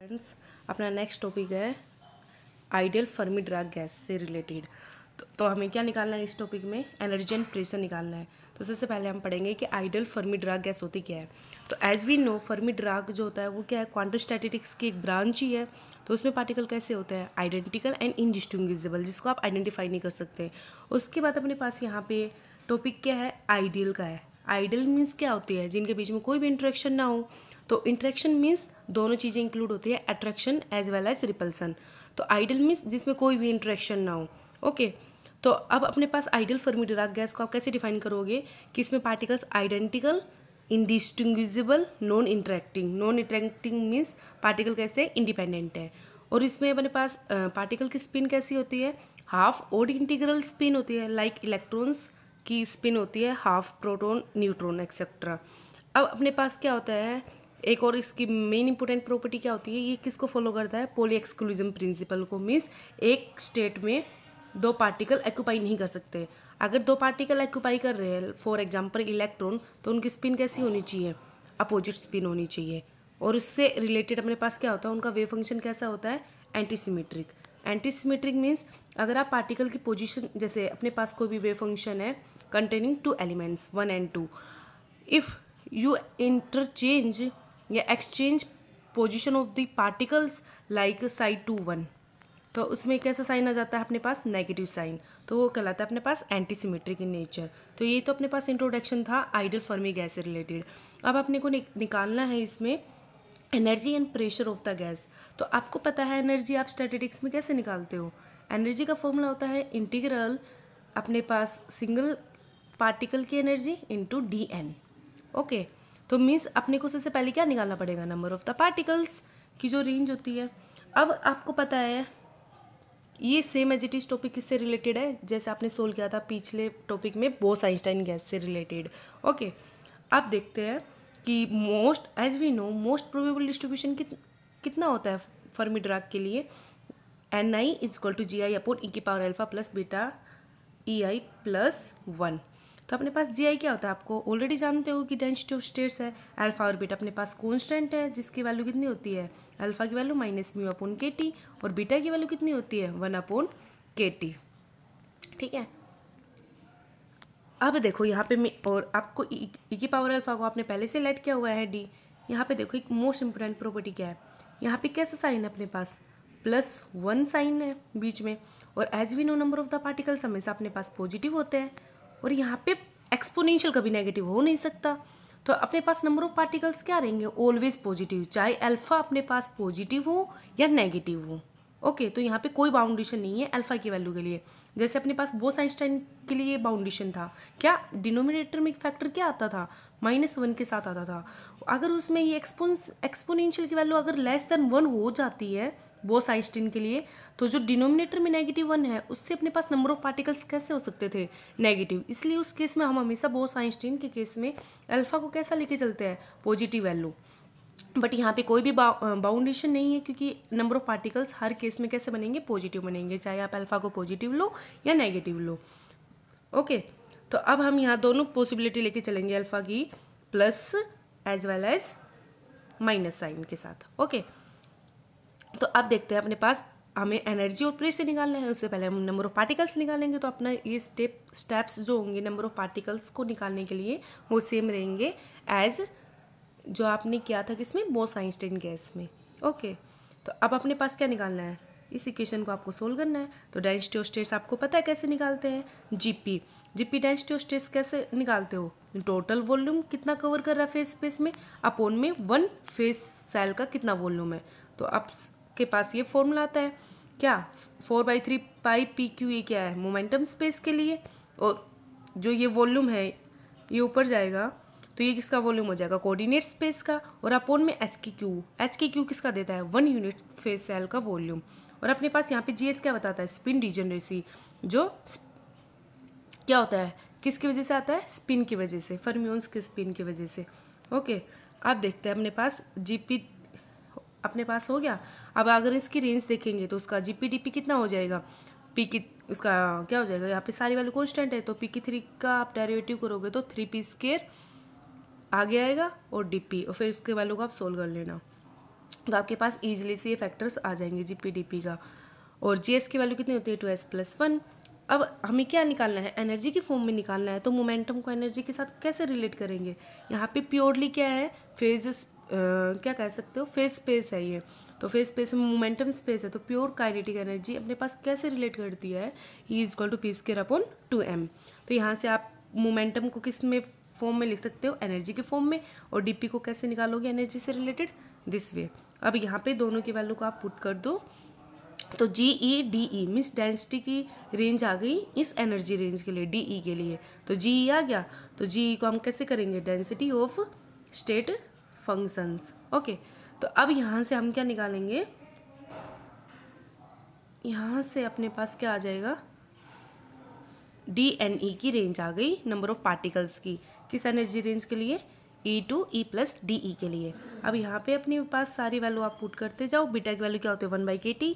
Friends, अपना next topic है ideal Fermi drag gas से रिलेटेड। तो हमें क्या निकालना है इस टॉपिक में? एनर्जी एंड प्रेशर निकालना है। तो सबसे पहले हम पढ़ेंगे कि आइडियल फर्मी ड्राग गैस होती क्या है। तो as we know, Fermi Dirac जो होता है वो क्या है? क्वांटम स्टैटिस्टिक्स की एक ब्रांच ही है। तो उसमें पार्टिकल कैसे होते हैं? आइडेंटिकल एंड इनडिस्टिंग्विजिबल, जिसको आप आइडेंटिफाई नहीं कर सकते। उसके बाद अपने पास यहाँ पे टॉपिक क्या है? आइडियल का है। आइडियल मीन्स क्या होती है? जिनके बीच में कोई भी इंटरेक्शन ना हो। तो इंटरेक्शन मीन्स दोनों चीज़ें इंक्लूड होती है, attraction as well as repulsion. तो आइडियल मीन्स जिसमें कोई भी इंटरेक्शन ना हो। ओके, तो अब अपने पास आइडियल फर्मी डिराक गैस को आप कैसे डिफाइन करोगे कि इसमें particles identical, indistinguishable, non interacting. Non interacting means particle कैसे? इंडिपेंडेंट है। और इसमें अपने पास पार्टिकल की स्पिन कैसी होती है? हाफ ओड इंटीग्रल स्पिन होती है, लाइक इलेक्ट्रॉन्स की स्पिन होती है हाफ प्रोटॉन, न्यूट्रॉन एक्सेट्रा। अब अपने पास क्या होता है? एक और इसकी मेन इंपॉर्टेंट प्रॉपर्टी क्या होती है? ये किसको फॉलो करता है? पॉली एक्सक्लूजन प्रिंसिपल को। मीन्स एक स्टेट में दो पार्टिकल एक्यूपाई नहीं कर सकते। अगर दो पार्टिकल एक्यूपाई कर रहे हैं, फॉर एग्जांपल इलेक्ट्रॉन, तो उनकी स्पिन कैसी होनी चाहिए? अपोजिट स्पिन होनी चाहिए। और उससे रिलेटेड अपने पास क्या होता है? उनका वेव फंक्शन कैसा होता है? एंटीसिमेट्रिक। एंटीसिमेट्रिक मीन्स अगर आप पार्टिकल की पोजिशन, जैसे अपने पास कोई भी वेव फंक्शन है containing two elements 1 and 2, if you interchange या exchange position of the particles like side to 1, तो उसमें कैसा साइन आ जाता है अपने पास? Negative sign. तो वो कहलाता है अपने पास एंटीसिमेट्रिक इन नेचर। तो ये तो अपने पास इंट्रोडक्शन था आइडियल फर्मी गैस से रिलेटेड। अब अपने को निकालना है इसमें energy and pressure of the gas. तो आपको पता है एनर्जी आप स्टैटिस्टिक्स में कैसे निकालते हो? एनर्जी का फॉर्मूला होता है इंटीग्रल अपने पास सिंगल पार्टिकल की energy into D N. Okay, तो मीन्स अपने को सबसे पहले क्या निकालना पड़ेगा? नंबर ऑफ द पार्टिकल्स की जो रेंज होती है। अब आपको पता है ये same as it is topic किससे रिलेटेड है? जैसे आपने सोल्व किया था पिछले टॉपिक में बोस-आइंस्टाइन गैस से रिलेटेड। ओके, अब देखते हैं कि most as we know most probable distribution कितना होता है फर्मी ड्राग के लिए? Ni is equal to g i upon e की power alpha plus beta e i plus 1। तो अपने पास जी आई क्या होता है? आपको ऑलरेडी जानते हो कि डेंसिटी ऑफ स्टेट्स है। अल्फा और बीटा अपने पास कॉन्स्टेंट है, जिसकी वैल्यू कितनी होती है? अल्फा की value minus mu upon k T, और बीटा की वैल्यू कितनी होती है? 1 अपॉन के टी। ठीक है, अब देखो यहाँ पे मैं, और आपको ई की पावर अल्फा को आपने पहले से लेट किया हुआ है डी। यहाँ पे देखो एक मोस्ट इंपोर्टेंट प्रॉपर्टी क्या है? यहाँ पे कैसा साइन है अपने पास? +1 साइन है बीच में। और as we know number of the particles हमेशा अपने पास पॉजिटिव होते हैं, और यहाँ पे एक्सपोनेंशियल कभी नेगेटिव हो नहीं सकता। तो अपने पास नंबर ऑफ पार्टिकल्स क्या रहेंगे? ऑलवेज पॉजिटिव, चाहे अल्फा अपने पास पॉजिटिव हो या नेगेटिव हो। ओके, तो यहाँ पे कोई बाउंडेशन नहीं है अल्फा की वैल्यू के लिए। जैसे अपने पास बोस-आइंस्टाइन के लिए बाउंडेशन था क्या? डिनोमिनेटर में फैक्टर क्या आता था? -1 के साथ आता था। अगर उसमें ये एक्सपोनेंशियल की वैल्यू अगर <1 हो जाती है बोस-आइंस्टाइन के लिए, तो जो डिनोमिनेटर में -1 है उससे अपने पास नंबर ऑफ पार्टिकल्स कैसे हो सकते थे? नेगेटिव। इसलिए उस केस में हम हमेशा बोस-आइंस्टाइन के केस में अल्फा को कैसा लेके चलते हैं? Positive value. बट यहाँ पे कोई भी बाउंडेशन नहीं है, क्योंकि number of particles her case में कैसे बनेंगे? पॉजिटिव बनेंगे, चाहे आप अल्फा को पॉजिटिव लो या नेगेटिव लो। ओके, तो अब हम यहाँ दोनों पॉसिबिलिटी लेके चलेंगे अल्फा की, plus as well as minus sign के साथ। ओके, तो अब देखते हैं अपने पास हमें एनर्जी और प्रेशर निकालना है। उससे पहले हम नंबर ऑफ पार्टिकल्स निकालेंगे। तो अपना ये स्टेप्स जो होंगे नंबर ऑफ पार्टिकल्स को निकालने के लिए वो सेम रहेंगे एज जो आपने किया था किसमें? बोस-आइंस्टाइन गैस में। ओके, तो अब अपने पास क्या निकालना है? इस इक्वेशन को आपको सोल्व करना है। तो डेंसिटी ऑफ स्टेट्स आपको पता है कैसे निकालते हैं? जीपी डेंसिटी ऑफ स्टेट्स कैसे निकालते हो? टोटल वॉल्यूम कितना कवर कर रहा है फेस स्पेस में, अपॉन में 1 फेस सेल का कितना वॉल्यूम है। तो आपके पास ये फॉर्मूला आता है क्या? 4/3 पाई पी क्यू। ये क्या है? मोमेंटम स्पेस के लिए। और जो ये वॉल्यूम है ये ऊपर जाएगा, तो ये किसका वॉल्यूम हो जाएगा? कोऑर्डिनेट स्पेस का। और अपॉन में एच की क्यू किसका देता है? 1 यूनिट फेस सेल का वॉल्यूम। और अपने पास यहाँ पे जीएस क्या बताता है? स्पिन डिजेनरेसी, जो क्या होता है? किसकी वजह से आता है? स्पिन की वजह से, फर्मियोन्स के स्पिन की वजह से। ओके, अब देखते हैं अपने पास जीपी अपने पास हो गया। अब अगर इसकी रेंज देखेंगे तो उसका जीपी कितना हो जाएगा? पी की उसका क्या हो जाएगा? यहाँ पे सारी वैल्यू कॉन्स्टेंट है, तो पी की 3 का आप डेरिवेटिव करोगे तो 3p² आगे आएगा और डीपी, और फिर इसके वैल्यू को आप सोल्व कर लेना। तो आपके पास ईजिली से ये फैक्टर्स आ जाएंगे GP/dP का। और GS की वैल्यू कितनी होती है 2s+1। अब हमें क्या निकालना है, एनर्जी की फॉर्म में निकालना है। तो मोमेंटम को एनर्जी के साथ कैसे रिलेट करेंगे, यहाँ पे प्योरली क्या है, फेज क्या कह सकते हो, फेज स्पेस है ये। तो फेज स्पेस में मोमेंटम स्पेस है, तो प्योर काइनेटिक एनर्जी अपने पास कैसे रिलेट करती है, E=p²/2m। तो यहाँ से आप मोमेंटम को किस में फॉर्म में लिख सकते हो, एनर्जी के फॉर्म में। और डीपी को कैसे निकालोगे एनर्जी से रिलेटेड, दिस वे। अब यहाँ पे दोनों की वैल्यू को आप पुट कर दो, तो GE/DE मीन्स डेंसिटी की रेंज आ गई इस एनर्जी रेंज के लिए, DE के लिए। तो GE आ गया, तो GE को हम कैसे करेंगे, density of state functions. Okay, तो अब यहाँ से हम क्या निकालेंगे, यहाँ से अपने पास क्या आ जाएगा, DNE की रेंज आ गई, नंबर ऑफ पार्टिकल्स की, किस एनर्जी रेंज के लिए, E/E+DE के लिए। अब यहाँ पे अपने पास सारी वैल्यू आप पुट करते जाओ। बीटा की वैल्यू क्या होती है 1/kT।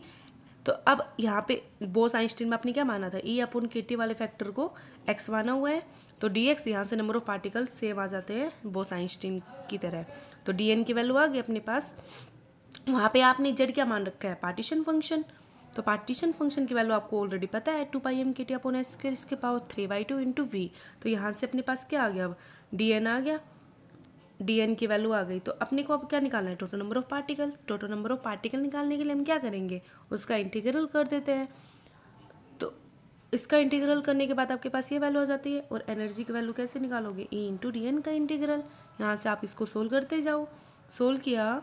तो अब यहाँ पे बोस-आइंस्टीन में आपने क्या माना था, E/kT वाले फैक्टर को x माना हुआ है। तो dx यहाँ से नंबर ऑफ पार्टिकल्स सेम आ जाते हैं बोस-आइंस्टीन की तरह। तो dn की वैल्यू आ गई अपने पास। वहाँ पे आपने z क्या मान रखा है, पार्टीशन फंक्शन। तो पार्टीशन फंक्शन की वैल्यू आपको ऑलरेडी पता है 2πm/kT/s² इसके पावर 3/2 × v। तो यहाँ से अपने पास क्या आ गया, अब dn आ गया, dn की वैल्यू आ गई। तो अपने को अब क्या निकालना है, total number of particle. Total number of particle निकालने के लिए हम क्या करेंगे, उसका इंटीग्रल कर देते हैं। तो इसका इंटीग्रल करने के बाद आपके पास ये वैल्यू आ जाती है। और एनर्जी की वैल्यू कैसे निकालोगे, E/dn का इंटीग्रल। यहाँ से आप इसको सोल्व करते जाओ। सोल्व किया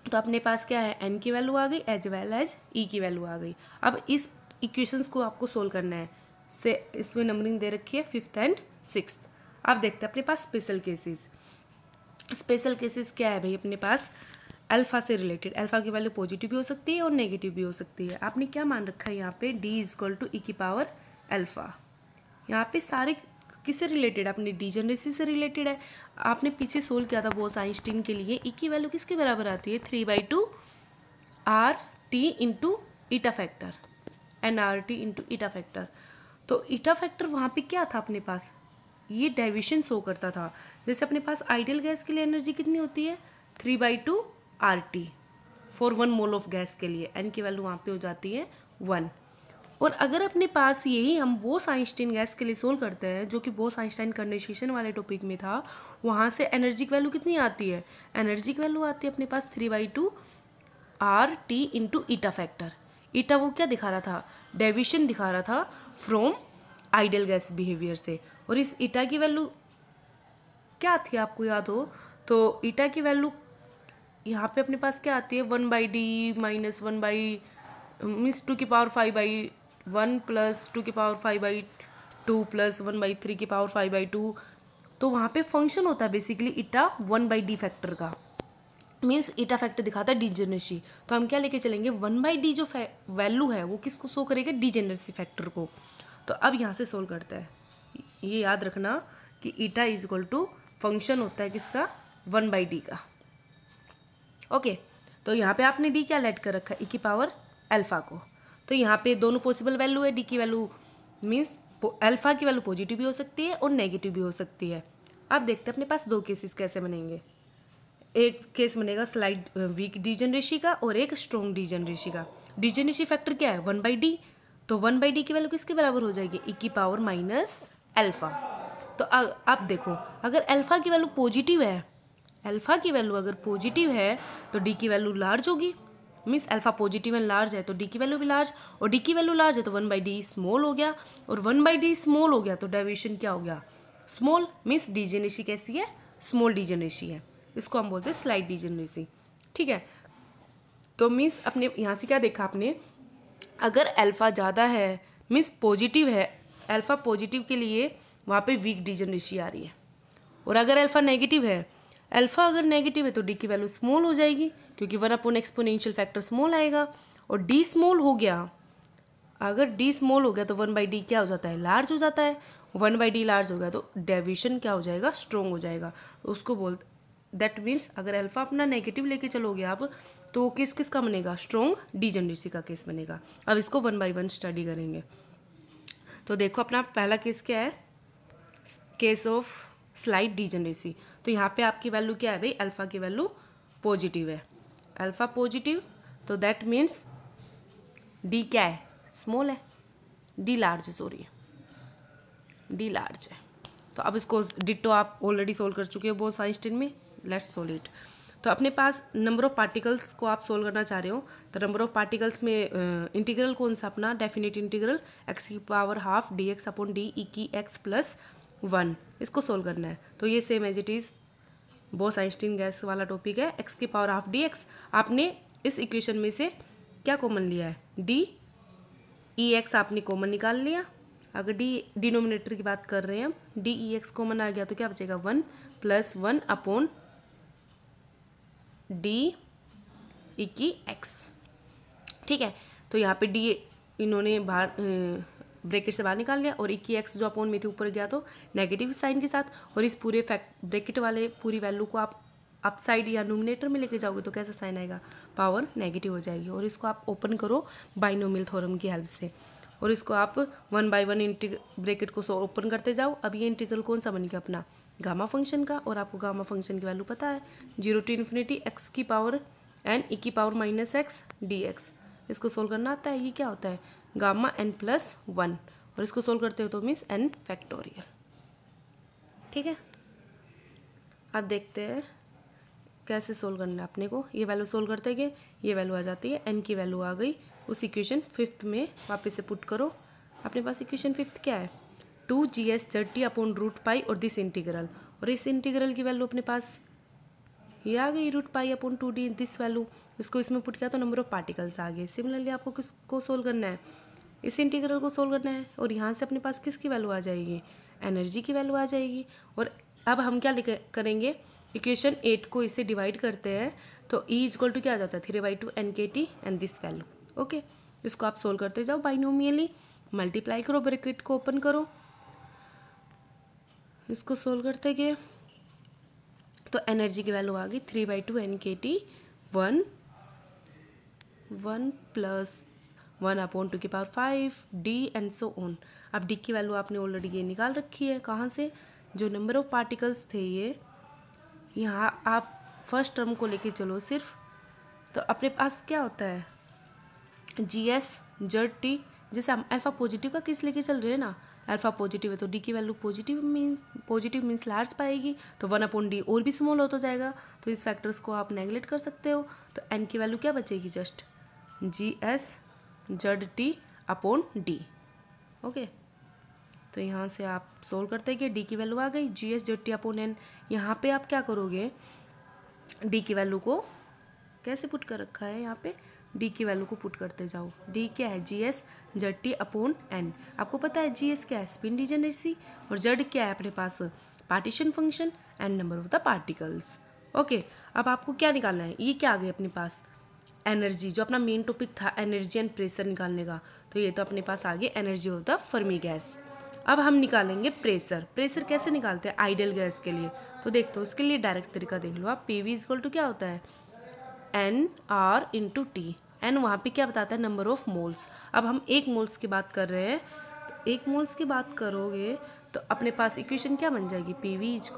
तो अपने पास क्या है, n की वैल्यू आ गई एज वेल एज E की वैल्यू आ गई। अब इस इक्वेशंस को आपको सोल्व करना है। से इसमें नंबरिंग दे रखी है 5th and 6th। अब देखते हैं अपने पास स्पेशल केसेस। स्पेशल केसेस क्या है भाई, अपने पास अल्फा से रिलेटेड। अल्फा की वैल्यू पॉजिटिव भी हो सकती है और नेगेटिव भी हो सकती है। आपने क्या मान रखा है यहाँ पे, D=E⁴ यहाँ पे सारे किससे रिलेटेड, अपनी डीजनरेसी से रिलेटेड है। आपने पीछे सोल्व किया था बोस-आइंस्टीन के लिए, E की वैल्यू किसके बराबर आती है, 3/2 RT × ईटा फैक्टर, nRT × ईटा फैक्टर। तो ईटा फैक्टर वहाँ पे क्या था अपने पास, ये डेविएशन शो करता था। जैसे अपने पास आइडियल गैस के लिए एनर्जी कितनी होती है, 3/2 RT for 1 mole of gas के लिए, n की वैल्यू वहाँ पे हो जाती है 1। और अगर अपने पास यही हम बोस-आइंस्टीन गैस के लिए सोल्व करते हैं, जो कि बोस-आइंस्टाइन कंडेंसेशन वाले टॉपिक में था, वहाँ से एनर्जी की वैल्यू कितनी आती है, एनर्जी की वैल्यू आती है अपने पास 3/2 RT × ईटा फैक्टर। ईटा वो क्या दिखा रहा था, डेविएशन दिखा रहा था फ्रॉम आइडियल गैस बिहेवियर से। और इस ईटा की वैल्यू क्या थी आपको याद हो, तो ईटा की वैल्यू यहाँ पे अपने पास क्या आती है, 1/d - 1/, मीन्स 2⁵/1 + 2⁵/2 + 1/3⁵/2। तो वहाँ पे फंक्शन होता है बेसिकली ईटा 1/d फैक्टर का, मीन्स ईटा फैक्टर दिखाता है डीजेनरेसी। तो हम क्या लेके चलेंगे, 1/d जो वैल्यू है वो किसको शो करेगा, डीजेनरेसी फैक्टर को। तो अब यहाँ से सोल्व करते हैं, ये याद रखना कि ईटा = फंक्शन होता है किसका, 1/d का। ओके, तो यहाँ पे आपने d क्या लेट कर रखा है, E⁴ को। तो यहाँ पे दोनों पॉसिबल वैल्यू है, d की वैल्यू मीन्स अल्फा की वैल्यू पॉजिटिव भी हो सकती है और नेगेटिव भी हो सकती है। अब देखते हैं अपने पास दो केसेस कैसे बनेंगे। एक केस बनेगा स्लाइड वीक डीजेनरेसी का और एक स्ट्रॉन्ग डीजेनरेसी का। डीजेनरेसी फैक्टर क्या है, 1/d। तो 1/d की वैल्यू किसके बराबर हो जाएगी, E⁻−α। तो अब देखो, अगर अल्फा की वैल्यू पॉजिटिव है, अल्फा की वैल्यू अगर पॉजिटिव है तो डी की वैल्यू लार्ज होगी, means alpha positive and large है तो डी की वैल्यू भी लार्ज, और डी की वैल्यू लार्ज है तो 1/d स्मॉल हो गया, और 1/d स्मॉल हो गया तो डेविएशन क्या हो गया, स्मॉल, मीन्स डीजेनरेसी कैसी है, स्मॉल डीजेनरेसी है। इसको हम बोलते हैं स्लाइड डीजेनरेसी। ठीक है, तो मीन्स अपने यहाँ से क्या देखा आपने, अगर अल्फा ज़्यादा है मीन्स पॉजिटिव है, अल्फा पॉजिटिव के लिए वहाँ पे वीक डीजेनरेसी आ रही है। और अगर अल्फा नेगेटिव है, अल्फा अगर नेगेटिव है तो डी की वैल्यू स्मॉल हो जाएगी, क्योंकि 1 एक्सपोनेंशियल फैक्टर स्मॉल आएगा। और डी स्मॉल हो गया, अगर डी स्मॉल हो गया तो 1/d क्या हो जाता है, लार्ज हो जाता है। 1/d लार्ज हो गया तो डेविएशन क्या हो जाएगा, स्ट्रॉन्ग हो जाएगा। उसको बोल दैट मीन्स अगर अल्फा अपना नेगेटिव लेके चलोगे आप तो किस किस का बनेगा, स्ट्रॉन्ग डीजेनरेसी का केस बनेगा। अब इसको 1 by 1 स्टडी करेंगे। तो देखो अपना पहला केस क्या है, केस ऑफ स्लाइड डीजेनरेसी। तो यहाँ पे आपकी वैल्यू क्या है भाई, अल्फा की वैल्यू पॉजिटिव है। अल्फा पॉजिटिव, तो दैट मीन्स डी क्या है, स्मॉल है, D large, sorry D large है। तो अब इसको डिटो आप ऑलरेडी सोल्व कर चुके हो बोस आइंस्टीन में, लेट्स सोल्व इट। तो अपने पास नंबर ऑफ पार्टिकल्स को आप सोल्व करना चाह रहे हो, तो नंबर ऑफ पार्टिकल्स में इंटीग्रल कौन सा अपना, डेफिनेट इंटीग्रल एक्स की power half D x upon d e की एक्स प्लस 1, इसको सोल्व करना है। तो ये same as it is Bose Einstein gas वाला टॉपिक है, एक्स की पावर हाफ डी एक्स। आपने इस इक्वेशन में से क्या कॉमन लिया है, डी ई एक्स आपने कॉमन निकाल लिया। अगर डी डिनोमिनेटर की बात कर रहे हैं हम, डी ई एक्स कॉमन आ गया तो क्या बचेगा, 1 + 1 अपॉन डी ई की एक्स। ठीक है, तो यहाँ पे डी इन्होंने बाहर ब्रैकेट से बाहर निकाल लिया, और ई की एक्स जो अपॉन में थी ऊपर गया तो नेगेटिव साइन के साथ, और इस पूरे ब्रैकेट वाले पूरी वैल्यू को आप अप साइड या नोमिनेटर में लेके जाओगे तो कैसा साइन आएगा, पावर नेगेटिव हो जाएगी। और इसको आप ओपन करो बाइनोमियल थ्योरम की हेल्प से, और इसको आप 1 बाय 1 ब्रैकेट को ओपन करते जाओ। अब ये इंटीग्रल कौन सा बन गया अपना, गामा फंक्शन का, और आपको गामा फंक्शन की वैल्यू पता है 0 to ∞ एक्स की पावर n ई की पावर -x dx। इसको सोल्व करना आता है, ये क्या होता है, गामा n+1, और इसको सोल्व करते हो तो मीन्स n फैक्टोरियल। ठीक है, अब देखते हैं कैसे सोल्व करना है अपने को। ये वैल्यू सोल्व करते गए, ये वैल्यू आ जाती है, n की वैल्यू आ गई, उस इक्वेशन 5th में वापस से पुट करो। अपने पास इक्वेशन 5th क्या है, 2GS/T/√π और दिस इंटीग्रल, और इस इंटीग्रल की वैल्यू अपने पास ये आ गई √π/2d दिस वैल्यू। इसको इसमें पुट किया तो नंबर ऑफ पार्टिकल्स आ गए। सिमिलरली आपको किसको सोल्व करना है, इस इंटीग्रल को सोल्व करना है, और यहाँ से अपने पास किसकी वैल्यू आ जाएगी, एनर्जी की वैल्यू आ जाएगी। और अब हम क्या करेंगे, इक्वेशन 8 को इससे डिवाइड करते हैं, तो E = क्या आ जाता है, 3/2 NKT and this value. Okay, इसको आप सोल्व करते जाओ बाइनोमियली, मल्टीप्लाई करो, ब्रैकेट को ओपन करो, इसको सोल्व करते गए तो एनर्जी की वैल्यू आ गई 3/2 NKT 1 + 1/2 d and so on. अब डी की वैल्यू आपने ऑलरेडी ये निकाल रखी है, कहाँ से, जो नंबर ऑफ पार्टिकल्स थे ये, यहाँ आप फर्स्ट टर्म को लेके चलो सिर्फ, तो अपने पास क्या होता है GS/T, जैसे हम अल्फा पॉजिटिव का केस लेके चल रहे हैं ना, अल्फा पॉजिटिव है तो डी की वैल्यू पॉजिटिव मीन्स लार्ज पाएगी, तो 1/d और भी स्मॉल होता जाएगा, तो इस फैक्टर्स को आप नेगलेक्ट कर सकते हो। तो n की वैल्यू क्या बचेगी, जस्ट GS/T/d। ओके, तो यहाँ से आप सोल्व करते हैं कि डी की वैल्यू आ गई GS/T/n। यहाँ पे आप क्या करोगे, डी की वैल्यू को कैसे पुट कर रखा है, यहाँ पे डी की वैल्यू को पुट करते जाओ। डी क्या है, GS/T/n। आपको पता है GS क्या है, स्पिन डिजेनरेसी, और Z क्या है अपने पास, partition function and number of the particles. Okay, अब आपको क्या निकालना है, ये क्या आ गई अपने पास, एनर्जी, जो अपना मेन टॉपिक था एनर्जी एंड प्रेशर निकालने का, तो ये तो अपने पास आ गई energy of the Fermi gas. अब हम निकालेंगे प्रेशर। प्रेशर कैसे निकालते हैं आइडियल गैस के लिए, तो देख दो, उसके लिए डायरेक्ट तरीका देख लो आप, PV = क्या होता है, NR/T। एन वहाँ पे क्या बताता है, नंबर ऑफ मोल्स। अब हम 1 मोल्स की बात कर रहे हैं, तो 1 मोल्स की बात करोगे तो अपने पास इक्वेशन क्या बन जाएगी, PV =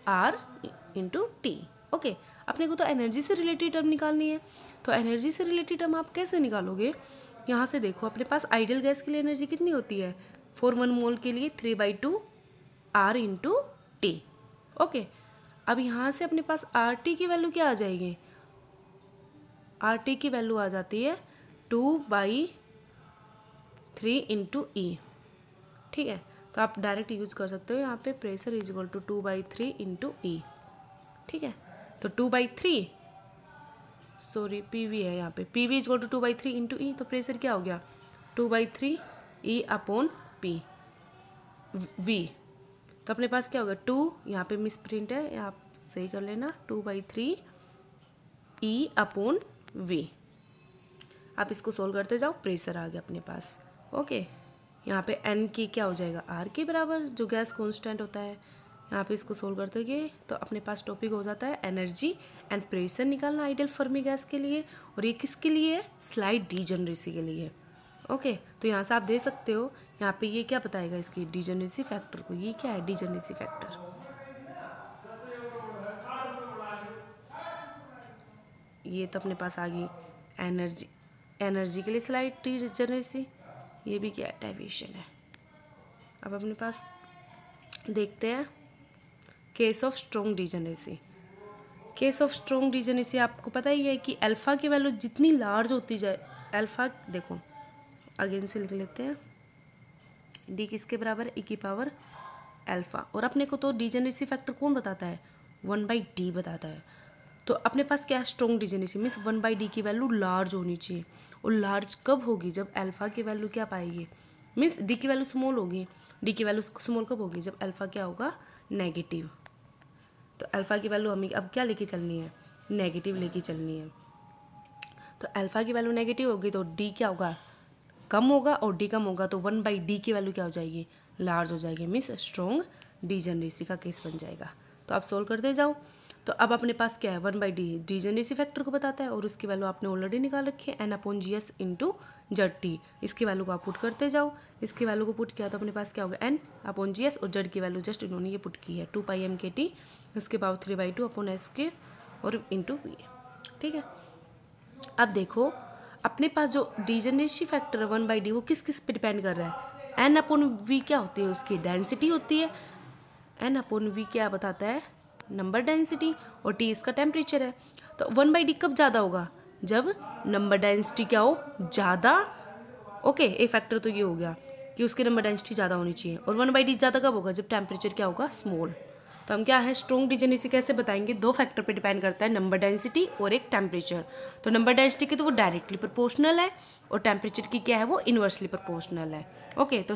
R/T। ओके, अपने को तो एनर्जी से रिलेटेड टर्म निकालनी है, तो एनर्जी से रिलेटेड टर्म आप कैसे निकालोगे, यहाँ से देखो, अपने पास आइडियल गैस के लिए एनर्जी कितनी होती है, 1 मोल के लिए 3/2 R/T। ओके, अब यहाँ से अपने पास RT की वैल्यू क्या आ जाएगी, RT की वैल्यू आ जाती है 2/3 × E। ठीक है, तो आप डायरेक्ट यूज कर सकते हो यहाँ पे, प्रेशर = 2/3 × E। ठीक है, तो 2/3, सॉरी PV है यहाँ पे, PV = 2/3 × E, तो प्रेशर क्या हो गया, 2/3 E/P V। तो अपने पास क्या होगा, 2 यहाँ पे मिस प्रिंट है, आप सही कर लेना, 2/3 E/V। आप इसको सोल्व करते जाओ, प्रेशर आ गया अपने पास। ओके, यहाँ पे n की क्या हो जाएगा, R के बराबर, जो गैस कांस्टेंट होता है। यहाँ पे इसको सोल्व करते गए तो अपने पास टॉपिक हो जाता है एनर्जी एंड प्रेशर निकालना आइडियल फर्मी गैस के लिए, और ये किसके लिए है, स्लाइड डीजेनरेसी के लिए। ओके, तो यहाँ से आप दे सकते हो, यहाँ पे ये क्या बताएगा इसकी डीजेनरेसी फैक्टर को, ये क्या है डीजेनरेसी फैक्टर, ये तो अपने पास आ गई एनर्जी के लिए स्लाइड डिजनरेसी, ये भी क्या है, डेविएशन है। अब अपने पास देखते हैं case of strong degeneracy. Case of strong degeneracy आपको पता ही है कि अल्फ़ा की वैल्यू जितनी लार्ज होती जाए, अल्फ़ा देखो अगेन से लिख लेते हैं, डी किसके बराबर है, ई की पावर अल्फ़ा। और अपने को तो डिजनरेसी फैक्टर कौन बताता है, 1/d बताता है। तो अपने पास क्या है, स्ट्रॉन्ग डिजनरेसी मीन्स 1/d की वैल्यू लार्ज होनी चाहिए। और लार्ज कब होगी, जब अल्फ़ा की वैल्यू क्या पाएगी, मीन्स डी की वैल्यू स्मॉल होगी। डी की वैल्यू स्मॉल कब होगी, जब अल्फ़ा क्या होगा, नेगेटिव। तो अल्फ़ा की वैल्यू हमें अब क्या लेके चलनी है, नेगेटिव लेके चलनी है। तो अल्फ़ा की वैल्यू नेगेटिव होगी तो डी क्या होगा, कम होगा, और डी कम होगा तो 1/d की वैल्यू क्या हो जाएगी, लार्ज हो जाएगी, मीन्स स्ट्रॉन्ग डिजनरेसी का केस बन जाएगा। तो आप सोल्व करते जाओ। तो अब अपने पास क्या है, 1/d डिजनरेसी फैक्टर को बताता है और उसकी वैल्यू आपने ऑलरेडी निकाल रखी है, n/gs इंटू ZT। इसकी वैल्यू को आप पुट करते जाओ, इसकी वैल्यू को पुट किया तो अपने पास क्या होगा, n/gs, और z की वैल्यू जस्ट इन्होंने ये पुट की है 2πm/kt, उसके बाद 3/2/s² और इंटू v। ठीक है। अब देखो अपने पास जो डिजनरेसी फैक्टर है 1/d वो किस किस पे डिपेंड कर रहा है, n/v क्या होती है, उसकी डेंसिटी होती है। n/v क्या बताता है, नंबर डेंसिटी, और t इसका टेम्परेचर है। तो 1/d कब ज़्यादा होगा, जब नंबर डेंसिटी क्या हो, ज़्यादा। ओके, ए फैक्टर तो ये हो गया कि उसकी नंबर डेंसिटी ज़्यादा होनी चाहिए। और 1/d ज़्यादा कब होगा, जब टेम्परेचर क्या होगा, स्मॉल। तो हम क्या है, स्ट्रॉन्ग डिजनरेसी कैसे बताएंगे, दो फैक्टर पे डिपेंड करता है, नंबर डेंसिटी और एक टेम्परेचर। तो नंबर डेंसिटी की तो वो डायरेक्टली प्रोपोर्शनल है, और टेम्परेचर की क्या है, वो इन्वर्सली प्रोपोर्शनल है। ओके, तो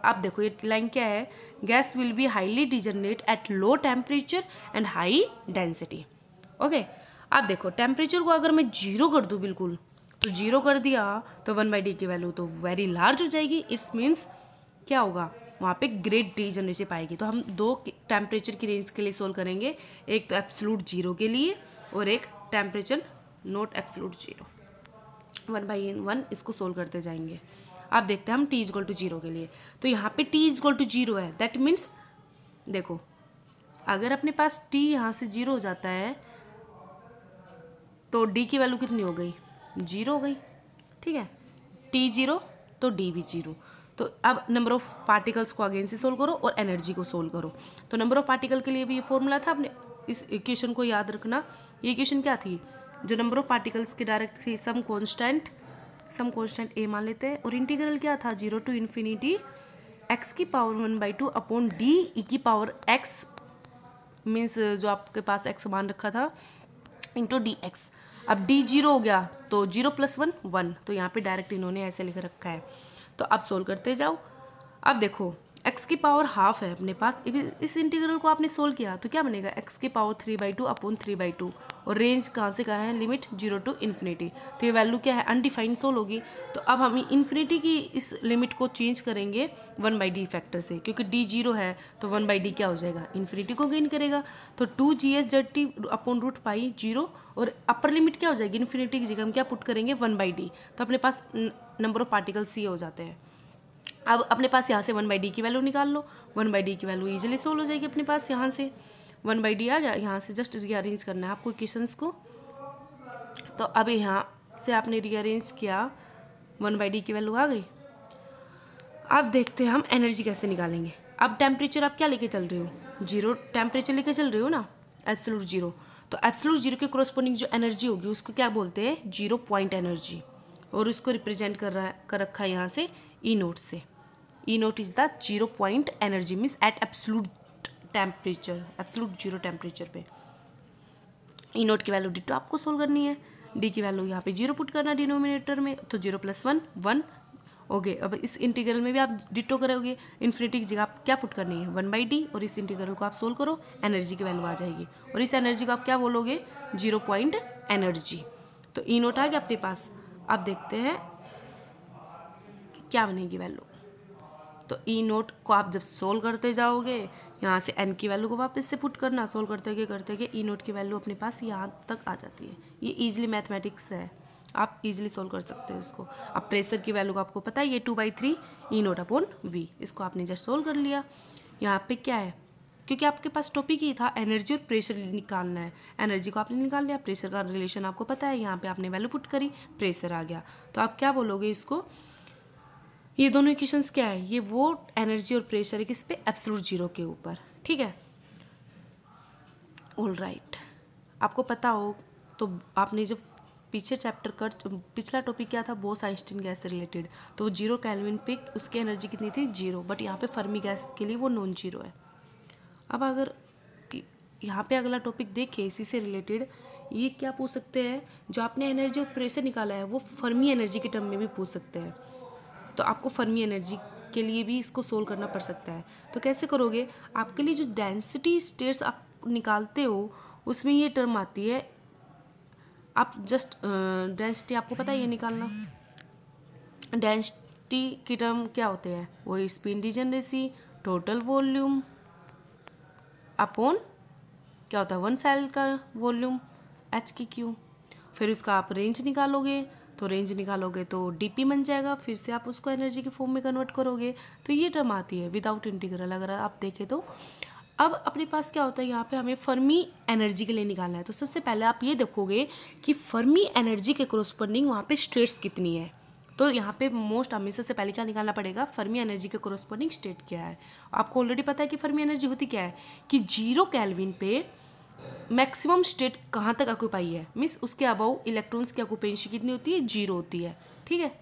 आप देखो ये लाइन क्या है, gas will be highly degenerate at low temperature and high density. Okay, आप देखो टेम्परेचर को अगर मैं 0 कर दूँ बिल्कुल, तो 0 कर दिया तो 1/d की वैल्यू तो वेरी लार्ज हो जाएगी। इट्स मीन्स क्या होगा, वहाँ पे ग्रेट डिजनरेसी पाएगी। तो हम दो टेम्परेचर की रेंज के लिए सोल्व करेंगे, एक तो एब्सोल्यूट 0 के लिए और एक टेम्परेचर नॉट एब्सोल्यूट 0। 1/1 इसको सोल्व करते जाएंगे। आप देखते हैं हम t = 0 के लिए, तो यहाँ पे t = 0 है, दैट मीन्स देखो अगर अपने पास t यहाँ से 0 हो जाता है तो d की वैल्यू कितनी हो गई, 0 हो गई। ठीक है, t 0 तो d भी 0। तो अब नंबर ऑफ पार्टिकल्स को अगेन से सोल्व करो और एनर्जी को सोल्व करो। तो नंबर ऑफ पार्टिकल के लिए भी ये फॉर्मूला था, आपने इस इक्वेशन को याद रखना। ये इक्वेशन क्या थी, जो नंबर ऑफ पार्टिकल्स की डायरेक्ट थी, सम कांस्टेंट a मान लेते हैं, और इंटीग्रल क्या था, 0 to ∞ x की पावर 1/2 अपॉन d e की पावर x, मीन्स जो आपके पास x मान रखा था, इंटू dx। अब d 0 हो गया तो 0 + 1 1, तो यहाँ पे डायरेक्ट इन्होंने ऐसे लिख रखा है। तो अब सोल्व करते जाओ। अब देखो x की पावर हाफ है अपने पास, इस इंटीग्रल को आपने सोल्व किया तो क्या बनेगा, x की पावर 3/2 अपॉन 3/2, और रेंज कहाँ से कहाँ है, लिमिट 0 to ∞। तो ये वैल्यू क्या है, अनडिफाइंड सोल्व होगी। तो अब हम इन्फिनिटी की इस लिमिट को चेंज करेंगे 1/d फैक्टर से, क्योंकि d 0 है तो 1/d क्या हो जाएगा, इन्फिनिटी को गेन करेगा। तो 2GSZT अपॉन √π0, और अपर लिमिट क्या हो जाएगी, इन्फिनिटी की जगह हम क्या पुट करेंगे, 1/d। तो अपने पास नंबर ऑफ पार्टिकल्स सी हो जाते हैं। अब अपने पास यहाँ से 1/d की वैल्यू निकाल लो, 1/d की वैल्यू इजीली सोल्व हो जाएगी अपने पास। यहाँ से 1/d आ गया, यहाँ से जस्ट रीअरेंज करना है आपको इक्वेशंस को। तो अब यहाँ से आपने रीअरेंज किया, 1/d की वैल्यू आ गई। अब देखते हैं हम एनर्जी कैसे निकालेंगे। अब टेम्परेचर आप क्या लेके चल रहे हो, 0 टेम्परेचर लेके चल रहे हो ना, एब्सोल्यूट 0। तो एब्सोल्यूट 0 के कोरस्पोंडिंग जो एनर्जी होगी उसको क्या बोलते हैं, 0 पॉइंट एनर्जी, और उसको रिप्रेजेंट कर रखा है यहाँ से E0 से। E0 is the 0 point energy, means at absolute temperature, absolute 0 temperature पे। E0 की वैल्यू डिटो आपको सोल्व करनी है, d की वैल्यू यहाँ पे 0 पुट करना डिनोमिनेटर में, तो 0 + 1 1 ओके। अब इस इंटीग्रल में भी आप डिटो करोगे, इन्फिनिटी की जगह आप क्या पुट करनी है, 1/d, और इस इंटीग्रल को आप सोल्व करो, एनर्जी की वैल्यू आ जाएगी, और इस एनर्जी को आप क्या बोलोगे, 0 पॉइंट एनर्जी। तो E0 आ गया अपने पास। अब देखते हैं क्या बनेगी वैल्यू। तो E0 को आप जब सोल्व करते जाओगे, यहाँ से n की वैल्यू को वापस से पुट करना, सोल्व करते गए E0 की वैल्यू अपने पास यहाँ तक आ जाती है। ये इजीली मैथमेटिक्स है, आप इजीली सोल्व कर सकते हो इसको। अब प्रेशर की वैल्यू को आपको पता है, ये 2/3 E0 अपॉन v, इसको आपने जस्ट सोल्व कर लिया। यहाँ पे क्या है, क्योंकि आपके पास टॉपिक ही था एनर्जी और प्रेशर निकालना है। एनर्जी को आपने निकाल लिया, प्रेशर का रिलेशन आपको पता है, यहाँ पे आपने वैल्यू पुट करी, प्रेशर आ गया। तो आप क्या बोलोगे इसको, ये दोनों इक्वेशंस क्या है, ये वो एनर्जी और प्रेशर है किस पे, एब्सोल्यूट जीरो के ऊपर। ठीक है, ऑल राइट। आपको पता हो तो आपने जब पीछे चैप्टर कर, पिछला टॉपिक क्या था, बोस आइंस्टीन गैस से रिलेटेड, तो वो 0 केल्विन पे उसकी एनर्जी कितनी थी, 0, बट यहाँ पे फर्मी गैस के लिए वो नॉन जीरो है। अब अगर यहाँ पे अगला टॉपिक देखें इसी से रिलेटेड, ये क्या पूछ सकते हैं, जो आपने एनर्जी और प्रेशर निकाला है वो फर्मी एनर्जी के टर्म में भी पूछ सकते हैं। तो आपको फर्मी एनर्जी के लिए भी इसको सोल्व करना पड़ सकता है। तो कैसे करोगे, आपके लिए जो डेंसिटी स्टेट्स आप निकालते हो उसमें ये टर्म आती है, आप जस्ट डेंसिटी आपको पता है ये निकालना, डेंसिटी की टर्म क्या होते हैं, वही spin degeneracy, total volume upon क्या होता है, वन सेल का वॉल्यूम एच की क्यू। फिर उसका आप रेंज निकालोगे, तो रेंज निकालोगे तो डीपी बन जाएगा, फिर से आप उसको एनर्जी के फॉर्म में कन्वर्ट करोगे, तो ये टर्म आती है विदाउट इंटीग्रल अगर आप देखें तो। अब अपने पास क्या होता है, यहाँ पे हमें फर्मी एनर्जी के लिए निकालना है। तो सबसे पहले आप ये देखोगे कि फर्मी एनर्जी के कोरोस्पोंडिंग वहाँ पे स्टेट्स कितनी है। तो यहाँ पे मोस्ट हमें सबसे पहले क्या निकालना पड़ेगा, फर्मी एनर्जी के कोरोस्पोंडिंग स्टेट क्या है। आपको ऑलरेडी पता है कि फर्मी एनर्जी होती क्या है, कि 0 केल्विन पे मैक्सिमम स्टेट कहाँ तक ऑक्यूपाई है, मीन्स उसके अबाउ इलेक्ट्रॉन्स की ऑक्यूपेंसी कितनी होती है, 0 होती है। ठीक है,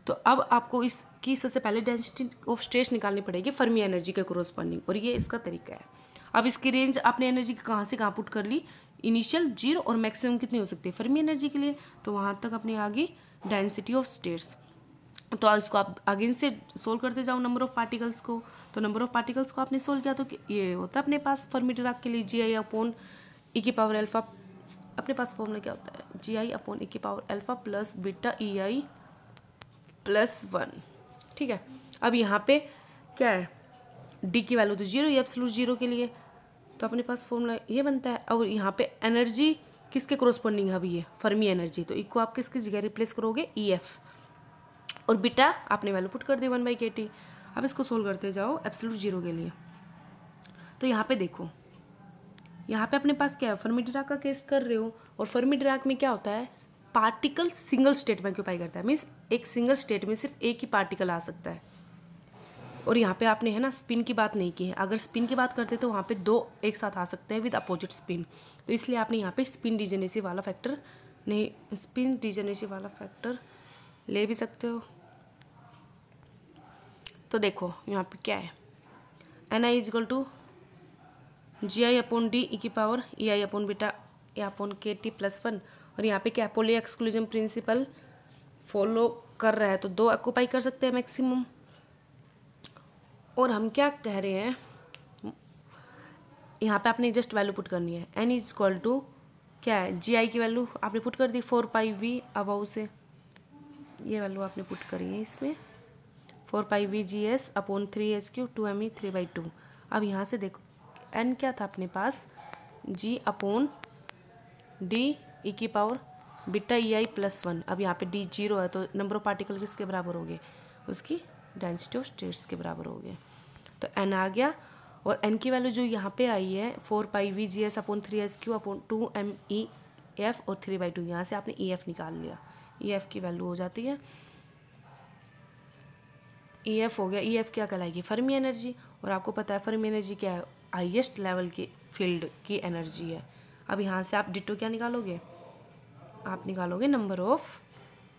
तो अब आपको इसकी सबसे पहले डेंसिटी ऑफ स्टेट्स निकालनी पड़ेगी फर्मी एनर्जी के कोरोस्पोंडिंग, और ये इसका तरीका है। अब इसकी रेंज आपने एनर्जी कहाँ से कहाँ पुट कर ली, इनिशियल 0 और मैक्सिमम कितनी हो सकती है फर्मी एनर्जी के लिए, तो वहाँ तक अपने आगे डेंसिटी ऑफ स्टेट्स। तो इसको आप आगे से सोल्व करते जाओ नंबर ऑफ पार्टिकल्स को। तो नंबर ऑफ पार्टिकल्स को आपने सोल्व किया तो ये होता है अपने पास फर्मी डिराक के लिए जी आई अपॉन ई की पावर अल्फा, अपने पास फॉर्मूला क्या होता है, जी आई अपॉन ई की power alpha plus beta e i plus 1। ठीक है, अब यहाँ पे क्या है, डी की वैल्यू तो 0, ये एब्सोल्यूट 0 के लिए, तो अपने पास फॉर्मूला ये बनता है। और यहाँ पे एनर्जी किसके कोरोस्पोंडिंग है अभी, ये फर्मी एनर्जी, तो इको आप किसकी जगह रिप्लेस करोगे, ई एफ, और बीटा आपने वैल्यू पुट कर दी 1/kT। अब इसको सोल्व करते जाओ एब्सोल्यूट 0 के लिए। तो यहाँ पे देखो, यहाँ पे अपने पास क्या है, फर्मी डिराक का केस कर रहे हो, और फर्मी डिराक में क्या होता है, पार्टिकल सिंगल स्टेट में ऑक्यूपाई करता है, मीन्स एक सिंगल स्टेट में सिर्फ एक ही पार्टिकल आ सकता है। और यहाँ पे आपने है ना स्पिन की बात नहीं की है, अगर स्पिन की बात करते तो वहाँ पे 2 एक साथ आ सकते हैं विद अपोजिट स्पिन, तो इसलिए आपने यहाँ पे स्पिन डिजेनेसी वाला फैक्टर नहीं, स्पिन डिजेनेसी वाला फैक्टर ले भी सकते हो। तो देखो यहाँ पे क्या है, n i equal to g i upon d e की power e i upon beta a upon k t plus 1, और यहाँ पे क्या पोली एक्सक्लूजन प्रिंसिपल फॉलो कर रहा है, तो 2 ऑक्यूपाई कर सकते हैं मैक्सिमम। और हम क्या कह रहे हैं, यहाँ पे आपने जस्ट वैल्यू पुट करनी है, एन इज इक्वल टू क्या है, जी आई की वैल्यू आपने पुट कर दी 4πv अबाउ से, ये वैल्यू आपने पुट करी है इसमें 4πv G S upon 3h³ 2me 3/2। अब यहाँ से देखो एन क्या था अपने पास, जी अपॉन डी ई की power beta e i plus 1। अब यहाँ पे डी 0 है, तो नंबर ऑफ पार्टिकल किसके बराबर हो गए, उसकी डेंसिटी ऑफ स्टेट्स के बराबर हो गए। तो एन आ गया, और एन की वैल्यू जो यहाँ पे आई है 4πv G S upon 3h³ upon 2me F और 3/2, यहाँ से आपने ई एफ निकाल लिया, ई एफ की वैल्यू हो जाती है, ई एफ हो गया, ई एफ क्या कहलाएगी, फर्मी एनर्जी। और आपको पता है फर्मी एनर्जी क्या है, हाईएस्ट लेवल की फील्ड की एनर्जी है। अब यहाँ से आप डिटो क्या निकालोगे, आप निकालोगे नंबर ऑफ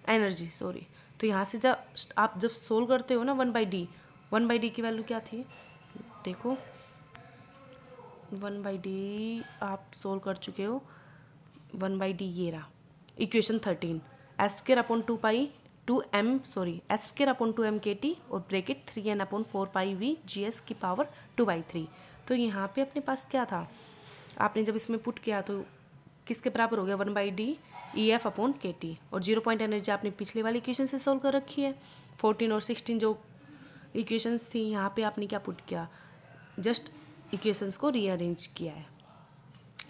एनर्जी, सॉरी। तो यहाँ से जब आप सोल्व करते हो ना 1/d की वैल्यू क्या थी, देखो 1/d आप सोल्व कर चुके हो, 1/d ये रहा इक्वेशन 13, s² अपॉन 2m/2m और bracket 3n upon 4πv gs की पावर 2/3। तो यहाँ पे अपने पास क्या था, आपने जब इसमें पुट किया तो किसके बराबर हो गया 1/d EF अपॉन KT, और 0 पॉइंट एनर्जी आपने पिछले वाली इक्वेशन से सोल्व कर रखी है। 14 और 16 जो इक्वेशंस थी यहाँ पे आपने क्या पुट किया, जस्ट इक्वेशंस को रीअरेंज किया है।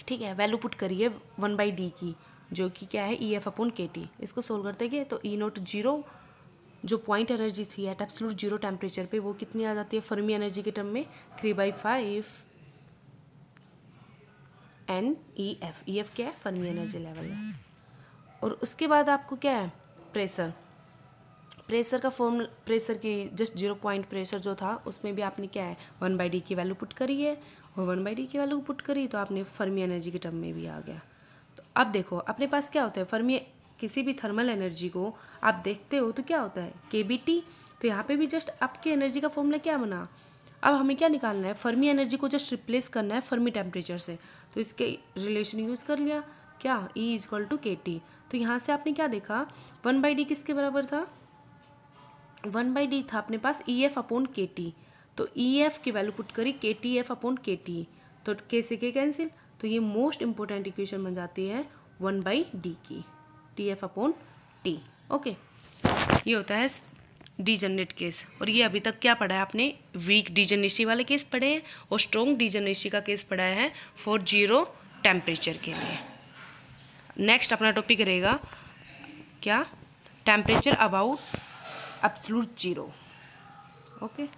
ठीक है, वैल्यू पुट करिए 1/d की, जो कि क्या है EF अपॉन KT। इसको सोल्व करते गए तो E0 0 जो पॉइंट एनर्जी थी एट एब्सोल्यूट 0 टेम्परेचर पे, वो कितनी आ जाती है फर्मी एनर्जी के टर्म में 3/5 NEF। EF क्या है? फर्मी एनर्जी लेवल है। और उसके बाद आपको क्या है? प्रेशर। प्रेशर का फॉर्म, प्रेशर की जस्ट 0 पॉइंट प्रेशर जो था उसमें भी आपने क्या है? 1/d की वैल्यू पुट करी है, और 1/d की वैल्यू पुट करी तो आपने फर्मी एनर्जी के टर्म में भी आ गया। तो अब देखो अपने पास क्या होता है, फर्मी किसी भी थर्मल एनर्जी को आप देखते हो तो क्या होता है? KBT। तो यहाँ पे भी जस्ट आपकी एनर्जी का फॉर्मूला क्या बना? अब हमें क्या निकालना है? फर्मी एनर्जी को जस्ट रिप्लेस करना है फर्मी टेम्परेचर से। तो इसके रिलेशन यूज़ कर लिया क्या? E = KT। तो यहाँ से आपने क्या देखा? 1/d किसके बराबर था? 1/d था अपने पास EF/KT। तो EF की वैल्यू पुट करी KTF/KT। तो K से K कैंसिल। तो ये मोस्ट इंपॉर्टेंट इक्वेशन बन जाती है 1/d की, TF/T। ओके, ये होता है डीजनरेट केस। और ये अभी तक क्या पढ़ा है आपने? वीक डीजनरेसी वाले केस पढ़े हैं, और स्ट्रॉन्ग डीजनरेसी का केस पढ़ा है फॉर 0 टेम्परेचर के लिए। नेक्स्ट अपना टॉपिक रहेगा क्या? Temperature about absolute 0। ओके।